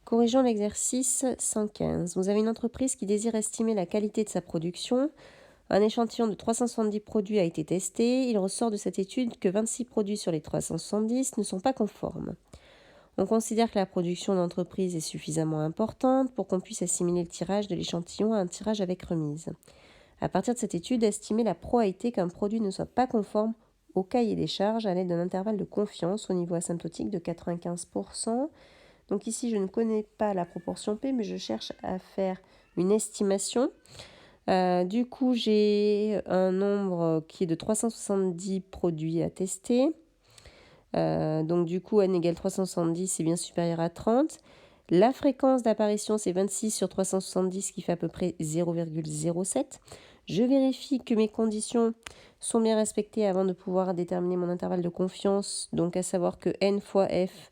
Corrigeons l'exercice 115. Vous avez une entreprise qui désire estimer la qualité de sa production. Un échantillon de 370 produits a été testé. Il ressort de cette étude que 26 produits sur les 370 ne sont pas conformes. On considère que la production d'entreprise est suffisamment importante pour qu'on puisse assimiler le tirage de l'échantillon à un tirage avec remise. À partir de cette étude, estimer la probabilité qu'un produit ne soit pas conforme au cahier des charges à l'aide d'un intervalle de confiance au niveau asymptotique de 95%. Donc ici, je ne connais pas la proportion P, mais je cherche à faire une estimation. Du coup, j'ai un nombre qui est de 370 produits à tester. Donc du coup, n égale 370, c'est bien supérieur à 30. La fréquence d'apparition, c'est 26 sur 370, qui fait à peu près 0,07. Je vérifie que mes conditions sont bien respectées avant de pouvoir déterminer mon intervalle de confiance. Donc à savoir que n fois f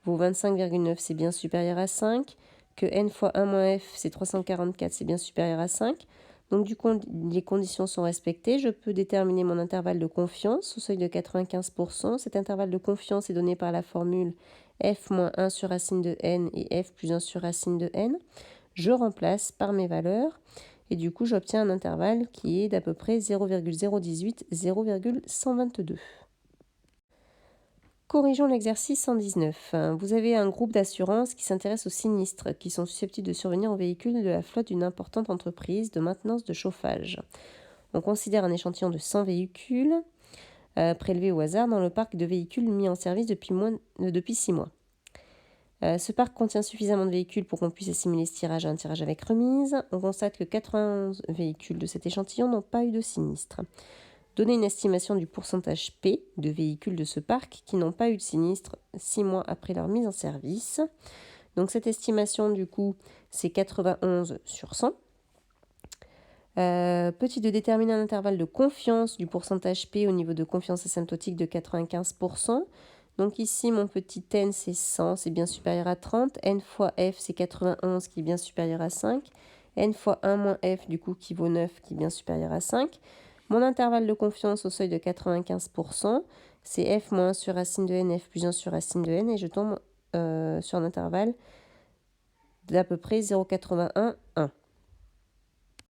vaut 25,9, c'est bien supérieur à 5. Que n fois 1 moins f, c'est 344, c'est bien supérieur à 5. Donc du coup, les conditions sont respectées. Je peux déterminer mon intervalle de confiance au seuil de 95%. Cet intervalle de confiance est donné par la formule f moins 1 sur racine de n et f plus 1 sur racine de n. Je remplace par mes valeurs et du coup, j'obtiens un intervalle qui est d'à peu près 0,018, 0,122. Corrigeons l'exercice 119. Vous avez un groupe d'assurance qui s'intéresse aux sinistres qui sont susceptibles de survenir aux véhicules de la flotte d'une importante entreprise de maintenance de chauffage. On considère un échantillon de 100 véhicules prélevés au hasard dans le parc de véhicules mis en service depuis 6 mois. Ce parc contient suffisamment de véhicules pour qu'on puisse assimiler ce tirage à un tirage avec remise. On constate que 91 véhicules de cet échantillon n'ont pas eu de sinistre. Donner une estimation du pourcentage P de véhicules de ce parc qui n'ont pas eu de sinistre 6 mois après leur mise en service. Donc cette estimation, du coup, c'est 91 sur 100. Petit de déterminer un intervalle de confiance du pourcentage P au niveau de confiance asymptotique de 95%. Donc ici, mon petit n, c'est 100, c'est bien supérieur à 30. N fois f, c'est 91, qui est bien supérieur à 5. N fois 1 moins f, du coup, qui vaut 9, qui est bien supérieur à 5. Mon intervalle de confiance au seuil de 95%, c'est f moins 1 sur racine de n, f plus 1 sur racine de n, et je tombe sur un intervalle d'à peu près 0,81, 1.